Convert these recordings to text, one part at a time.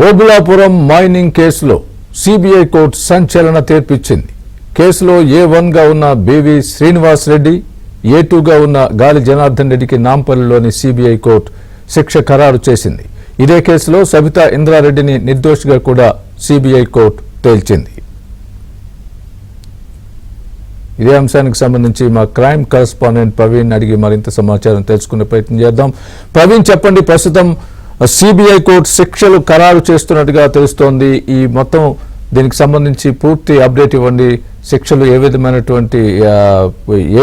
Obulapuram mining కేసులో CBI court సంచలన తీర్పిచ్చింది. కేసులో A1గా ఉన్న బివి శ్రీనివాస్ రెడ్డి, A2గా ఉన్న గాలి జనార్దన్ రెడ్డికి నాంపల్లిలోని సిబిఐ కోర్టు శిక్ష ఖరారు చేసింది. ఇదే కేసులో సబితా ఇంద్రారెడ్డిని నిర్దోషిగా కూడా సిబిఐ కోర్టు తేల్చింది. ఇదే అంశానికి సంబంధించి మా క్రైమ్ కరెస్పాండెంట్ ప్రవీణ్ అడిగి మరింత సమాచారం తెలుసుకునే ప్రయత్నం చేద్దాం. ప్రవీణ్, చెప్పండి, ప్రస్తుతం సిబిఐ కోర్టు శిక్షలు ఖరారు చేస్తున్నట్టుగా తెలుస్తోంది. ఈ మొత్తం దీనికి సంబంధించి పూర్తి అప్డేట్ ఇవ్వండి. శిక్షలు ఏ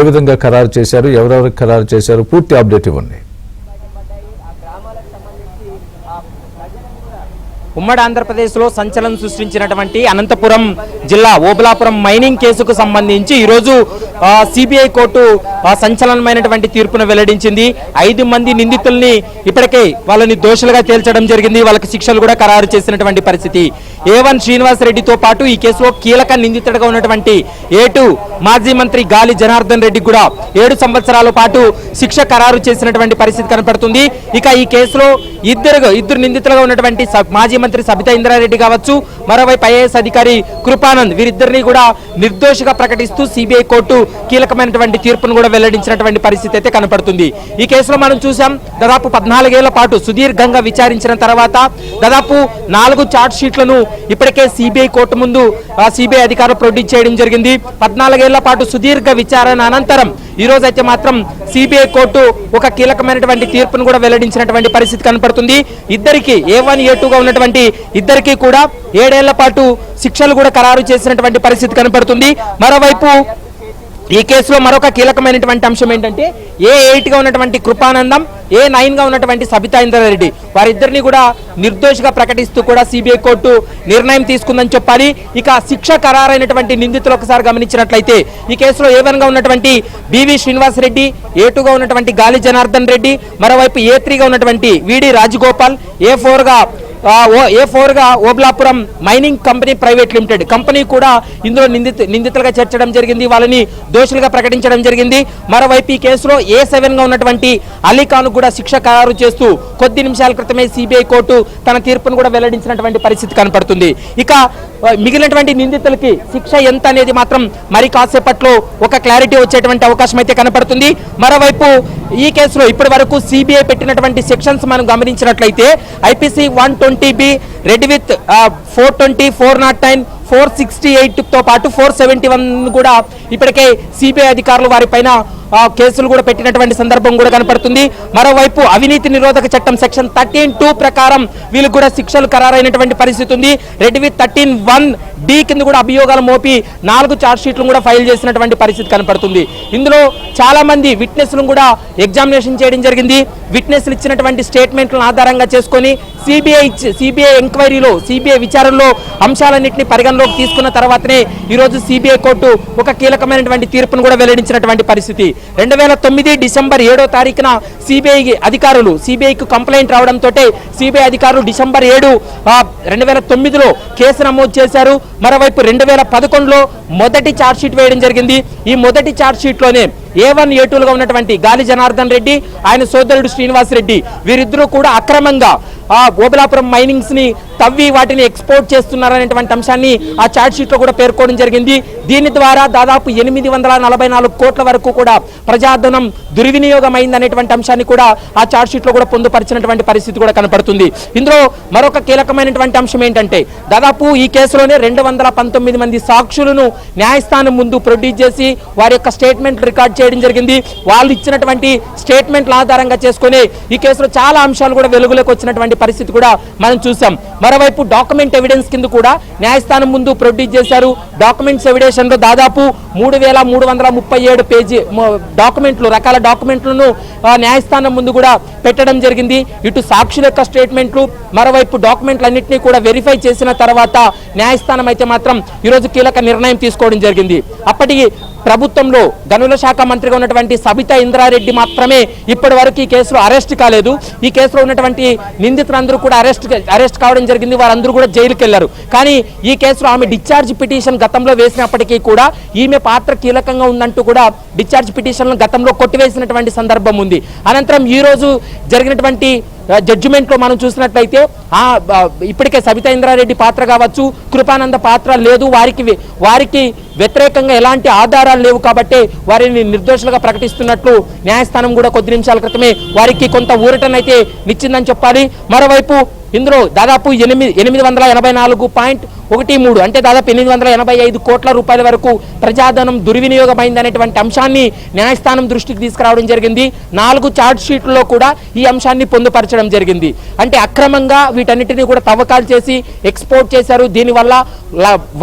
విధంగా ఖరారు చేశారు, ఎవరెవరికి ఖరారు చేశారు, పూర్తి అప్డేట్ ఇవ్వండి. ఉమ్మడి ఆంధ్రప్రదేశ్లో సంచలనం సృష్టించినటువంటి అనంతపురం జిల్లా ఓబులాపురం మైనింగ్ కేసుకు సంబంధించి ఈరోజు సిబిఐ కోర్టు సంచలనమైనటువంటి తీర్పును వెల్లడించింది. 5 మంది నిందితుల్ని ఇప్పటికే వాళ్ళని దోషులుగా తేల్చడం జరిగింది. వాళ్ళకి శిక్షలు కూడా ఖరారు చేసినటువంటి పరిస్థితి. A1 శ్రీనివాస్ రెడ్డితో పాటు ఈ కేసులో కీలక నిందితుడిగా ఉన్నటువంటి A2 మాజీ మంత్రి గాలి జనార్దన్ రెడ్డి కూడా 7 సంవత్సరాల పాటు శిక్ష ఖరారు చేసినటువంటి పరిస్థితి కనపడుతుంది. ఇక ఈ కేసులో ఇద్దరు నిందితులుగా ఉన్నటువంటి మాజీ మంత్రి సబితా ఇంద్రారెడ్డి కావచ్చు, మరోవైపు IAS అధికారి కృపానంద్, వీరిద్దరిని కూడా నిర్దోషిగా ప్రకటిస్తూ సిబిఐ కోర్టు కీలకమైనటువంటి తీర్పును కూడా వెల్లడించినటువంటి పరిస్థితి అయితే కనపడుతుంది. ఈ కేసులో మనం చూసాం, దాదాపు 14 ఏళ్ల పాటు సుదీర్ఘంగా విచారించిన తర్వాత దాదాపు 4 ఛార్జ్ షీట్లను ఇప్పటికే సిబిఐ కోర్టు ముందు సిబిఐ అధికారులు ప్రొడ్యూస్ చేయడం జరిగింది. 14 ఏళ్ల పాటు సుదీర్ఘ విచారణ అనంతరం ఈ రోజు అయితే మాత్రం సిబిఐ కోర్టు ఒక కీలకమైనటువంటి తీర్పును కూడా వెల్లడించినటువంటి పరిస్థితి కనపడుతుంది. ఇద్దరికి A1, A2గా ఉన్నటువంటి ఇద్దరికి కూడా 7 ఏళ్ల పాటు శిక్షలు కూడా ఖరారు చేసినటువంటి పరిస్థితి కనపడుతుంది. మరోవైపు ఈ కేసులో మరొక కీలకమైనటువంటి అంశం ఏంటంటే A8గా ఉన్నటువంటి కృపానందం, A9గా ఉన్నటువంటి సబితా ఇంద్రారెడ్డి, వారిద్దరిని కూడా నిర్దోషిగా ప్రకటిస్తూ కూడా సిబిఐ కోర్టు నిర్ణయం తీసుకుందని చెప్పాలి. ఇక శిక్ష ఖరారైనటువంటి నిందితులు ఒకసారి గమనించినట్లయితే ఈ కేసులో A1గా ఉన్నటువంటి బివి శ్రీనివాస్ రెడ్డి, A2గా ఉన్నటువంటి గాలి జనార్దన్ రెడ్డి, మరోవైపు A3గా ఉన్నటువంటి విడి రాజగోపాల్, A4గా Obulapuram mining company private limited company కూడా ఇందులో నిందితులుగా చేర్చడం జరిగింది. వాళ్ళని దోషులుగా ప్రకటించడం జరిగింది. మరోవైపు ఈ కేసులో A7గా ఉన్నటువంటి అలీఖాన్ కూడా శిక్ష ఖరారు చేస్తూ కొద్ది నిమిషాల క్రితమే సిబిఐ కోర్టు తన తీర్పును కూడా వెల్లడించినటువంటి పరిస్థితి కనపడుతుంది. ఇక మిగిలినటువంటి నిందితులకి శిక్ష ఎంత అనేది మాత్రం మరి కాసేపట్లో ఒక క్లారిటీ వచ్చేటువంటి అవకాశం అయితే కనపడుతుంది. మరోవైపు ఈ కేసులో ఇప్పటి వరకు సిబిఐ పెట్టినటువంటి సెక్షన్స్ మనం గమనించినట్లయితే IPC 120B రెడ్ విత్ 420, 409, 468తో పాటు 471 కూడా ఇప్పటికే సిబిఐ అధికారులు వారిపైన కేసులు కూడా పెట్టినటువంటి సందర్భం కూడా కనపడుతుంది. మరోవైపు అవినీతి నిరోధక చట్టం సెక్షన్ 13(2) ప్రకారం వీళ్ళకి కూడా శిక్షలు ఖరారైనటువంటి పరిస్థితి ఉంది. రెడ్ విత్ 13(1)D కింద కూడా అభియోగాలు మోపి 4 ఛార్జ్ షీట్లు కూడా ఫైల్ చేసినటువంటి పరిస్థితి కనపడుతుంది. ఇందులో చాలా మంది విట్నెస్లను కూడా ఎగ్జామినేషన్ చేయడం జరిగింది. విట్నెస్లు ఇచ్చినటువంటి స్టేట్మెంట్లను ఆధారంగా చేసుకొని సిబిఐ ఎంక్వైరీలో, సిబిఐ విచారణలో అంశాలన్నింటినీ పరిగణలోకి తీసుకున్న తర్వాతనే ఈరోజు సిబిఐ కోర్టు ఒక కీలకమైనటువంటి తీర్పును కూడా వెల్లడించినటువంటి పరిస్థితి. 2009 డిసెంబర్ 7వ తారీఖున సిబిఐకి కంప్లైంట్ రావడంతో సిబిఐ అధికారులు డిసెంబర్ 7, 2009లో కేసు నమోదు చేశారు. మరోవైపు 2011లో మొదటి ఛార్జ్ షీట్ వేయడం జరిగింది. ఈ మొదటి ఛార్జ్ షీట్లోనే A1, A2లుగా ఉన్నటువంటి గాలి జనార్దన్ రెడ్డి, ఆయన సోదరుడు శ్రీనివాస్ రెడ్డి, వీరిద్దరూ కూడా అక్రమంగా ఓబులాపురం మైనింగ్స్ ని తవ్వి వాటిని ఎక్స్పోర్ట్ చేస్తున్నారనేటువంటి అంశాన్ని ఆ ఛార్జ్ షీట్ లో కూడా పేర్కోవడం జరిగింది. దీని ద్వారా దాదాపు 844 కోట్ల వరకు కూడా ప్రజాధనం దుర్వినియోగం అయిందనేటువంటి అంశాన్ని కూడా ఆ ఛార్జ్ షీట్ లో కూడా పొందుపరిచినటువంటి పరిస్థితి కూడా కనపడుతుంది. ఇందులో మరొక కీలకమైనటువంటి అంశం ఏంటంటే దాదాపు ఈ కేసులోనే 219 మంది సాక్షులను న్యాయస్థానం ముందు ప్రొడ్యూస్ చేసి వారి యొక్క స్టేట్మెంట్ రికార్డ్ చేయడం జరిగింది. వాళ్ళు ఇచ్చినటువంటి స్టేట్మెంట్ల ఆధారంగా చేసుకుని ఈ కేసులో చాలా అంశాలు కూడా వెలుగులోకి వచ్చినటువంటి పరిస్థితి కూడా మనం చూసాం. మరోవైపు డాక్యుమెంట్ ఎవిడెన్స్ కింద కూడా న్యాయస్థానం ముందు ప్రొడ్యూస్ చేశారు. డాక్యుమెంట్స్ ఎవిడెన్స్ లో దాదాపు 3337 పేజీ రకాల డాక్యుమెంట్లను న్యాయస్థానం ముందు కూడా పెట్టడం జరిగింది. ఇటు సాక్షుల యొక్క స్టేట్మెంట్లు, మరోవైపు డాక్యుమెంట్లన్నింటినీ కూడా వెరిఫై చేసిన తర్వాత న్యాయస్థానం అయితే మాత్రం ఈరోజు కీలక నిర్ణయం తీసుకోవడం జరిగింది. అప్పటికి ప్రభుత్వంలో గనుల శాఖ మంత్రిగా ఉన్నటువంటి సబితా ఇంద్రారెడ్డి మాత్రమే ఇప్పటి వరకు ఈ కేసులో అరెస్ట్ కాలేదు. ఈ కేసులో ఉన్నటువంటి నిందితులందరూ కూడా అరెస్ట్ కావడం జరిగింది. వారందరూ కూడా జైలుకి వెళ్లారు. కానీ ఈ కేసులో ఆమె డిశ్చార్జ్ పిటిషన్ గతంలో వేసినప్పటికీ కూడా ఈమె పాత్ర కీలకంగా ఉందంటూ కూడా డిశ్చార్జ్ పిటిషన్ గతంలో కొట్టివేసినటువంటి సందర్భం ఉంది. అనంతరం ఈ రోజు జరిగినటువంటి జడ్జిమెంట్ లో మనం చూసినట్లయితే ఇప్పటికే సబితా ఇంద్రారెడ్డి పాత్ర కావచ్చు, కృపానంద పాత్ర లేదు, వారికి వ్యతిరేకంగా ఎలాంటి ఆధారాలు లేవు కాబట్టి వారిని నిర్దోషులుగా ప్రకటిస్తున్నట్లు న్యాయస్థానం కూడా కొద్ది నిమిషాల క్రితమే వారికి కొంత ఊరటనైతే నిచ్చిందని చెప్పాలి. మరోవైపు ఇందులో దాదాపు 884.13 అంటే దాదాపు 885 కోట్ల రూపాయల వరకు ప్రజాధనం దుర్వినియోగమైందనేటువంటి అంశాన్ని న్యాయస్థానం దృష్టికి తీసుకురావడం జరిగింది. 4 ఛార్జ్ షీట్లలో కూడా ఈ అంశాన్ని పొందుపరచడం జరిగింది. అంటే అక్రమంగా వీటన్నిటిని కూడా తవ్వకాలు చేసి ఎక్స్పోర్ట్ చేశారు. దీనివల్ల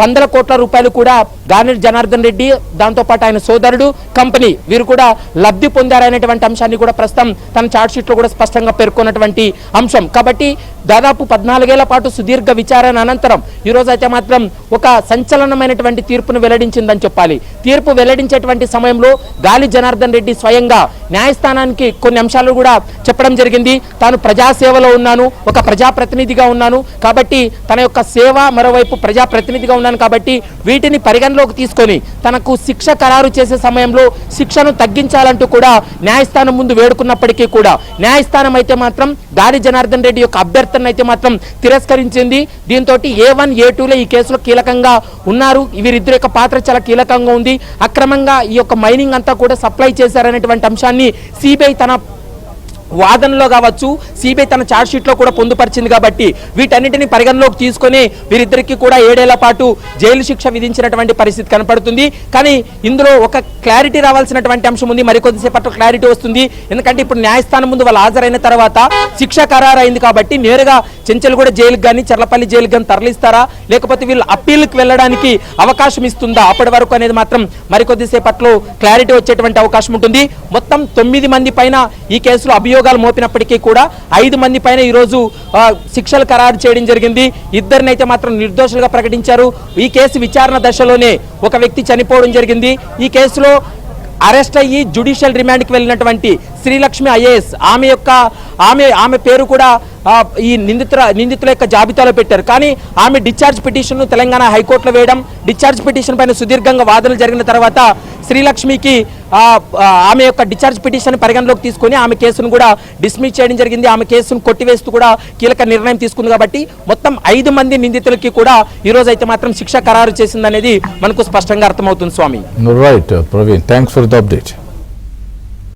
వందల కోట్ల రూపాయలు కూడా గార్నెట్ జనార్దన్ రెడ్డి, దాంతోపాటు ఆయన సోదరుడు, కంపెనీ వీరు కూడా లబ్ధి పొందారనేటువంటి అంశాన్ని కూడా ప్రస్తుతం తన ఛార్జ్ షీట్లో కూడా స్పష్టంగా పేర్కొన్నటువంటి అంశం. కాబట్టి దాదాపు 14 ఏళ్ల పాటు సుదీర్ఘ విచారణ అనంతరం ఈరోజు అయితే మాత్రం ఒక సంచలనమైనటువంటి తీర్పును వెల్లడించిందని చెప్పాలి. తీర్పు వెల్లడించేటువంటి సమయంలో గాలి జనార్దన్ రెడ్డి స్వయంగా న్యాయస్థానానికి కొన్ని అంశాలు కూడా చెప్పడం జరిగింది. తాను ప్రజాసేవలో ఉన్నాను, ఒక ప్రజాప్రతినిధిగా ఉన్నాను కాబట్టి తన యొక్క సేవ, మరోవైపు ప్రజాప్రతినిధిగా ఉన్నాను కాబట్టి వీటిని పరిగణలోకి తీసుకొని తనకు శిక్ష ఖరారు చేసే సమయంలో శిక్షను తగ్గించాలంటూ కూడా న్యాయస్థానం ముందు వేడుకున్నప్పటికీ కూడా న్యాయస్థానం అయితే మాత్రం గాలి జనార్దన్ రెడ్డి యొక్క అభ్యర్థన అయితే మాత్రం తిరస్కరించింది. దీంతో A1, A2లో ఈ కేసులో కీలకంగా ఉన్నారు. వీరిద్దరి యొక్క పాత్ర చాలా కీలకంగా ఉంది. అక్రమంగా ఈ యొక్క మైనింగ్ అంతా కూడా సప్లై చేశారనేటువంటి అంశాన్ని సిబిఐ తన వాదనలో కావచ్చు, సిబిఐ తన ఛార్జ్ షీట్ లో కూడా పొందుపరిచింది కాబట్టి వీటన్నిటిని పరిగణలోకి తీసుకొని వీరిద్దరికి కూడా 7 ఏళ్ల పాటు జైలు శిక్ష విధించినటువంటి పరిస్థితి కనపడుతుంది. కానీ ఇందులో ఒక క్లారిటీ రావాల్సినటువంటి అంశం ఉంది. మరికొద్దిసేపట్లో క్లారిటీ వస్తుంది. ఎందుకంటే ఇప్పుడు న్యాయస్థానం ముందు వాళ్ళు హాజరైన తర్వాత శిక్ష ఖరారు అయింది కాబట్టి నేరుగా చెంచల్గూడ జైలుకి కానీ చర్లపల్లి జైలుకి కానీ తరలిస్తారా, లేకపోతే వీళ్ళు అప్పీల్కి వెళ్ళడానికి అవకాశం ఇస్తుందా అప్పటి వరకు అనేది మాత్రం మరికొద్దిసేపట్లో క్లారిటీ వచ్చేటువంటి అవకాశం ఉంటుంది. మొత్తం 9 మంది పైన ఈ కేసులో అభియోగాలు మోపినప్పటికీ కూడా 5 మంది పైన ఈరోజు శిక్షలు ఖరారు చేయడం జరిగింది. ఇద్దరినైతే మాత్రం నిర్దోషులుగా ప్రకటించారు. ఈ కేసు విచారణ దశలోనే ఒక వ్యక్తి చనిపోవడం జరిగింది. ఈ కేసులో అరెస్ట్ అయ్యి జ్యుడిషియల్ రిమాండ్కి వెళ్ళినటువంటి శ్రీలక్ష్మి ఐఏఎస్ ఆమె పేరు కూడా ఈ నిందితుల యొక్క జాబితాలో పెట్టారు. కానీ ఆమె డిశ్చార్జ్ పిటిషన్ తెలంగాణ హైకోర్టులో వేయడం, డిశ్చార్జ్ పిటిషన్ పైన సుదీర్ఘంగా వాదనలు జరిగిన తర్వాత శ్రీలక్ష్మికి ఆమె యొక్క డిశ్చార్జ్ పిటిషన్ పరిగణలోకి తీసుకొని ఆమె కేసును కూడా డిస్మిస్ చేయడం జరిగింది. ఆమె కేసును కొట్టివేస్తూ కూడా కీలక నిర్ణయం తీసుకుంది. కాబట్టి మొత్తం 5 మంది నిందితులకి కూడా ఈ రోజు అయితే మాత్రం శిక్ష ఖరారు చేసిందనేది మనకు స్పష్టంగా అర్థమవుతుంది. Swami right Praveen, thanks for the update.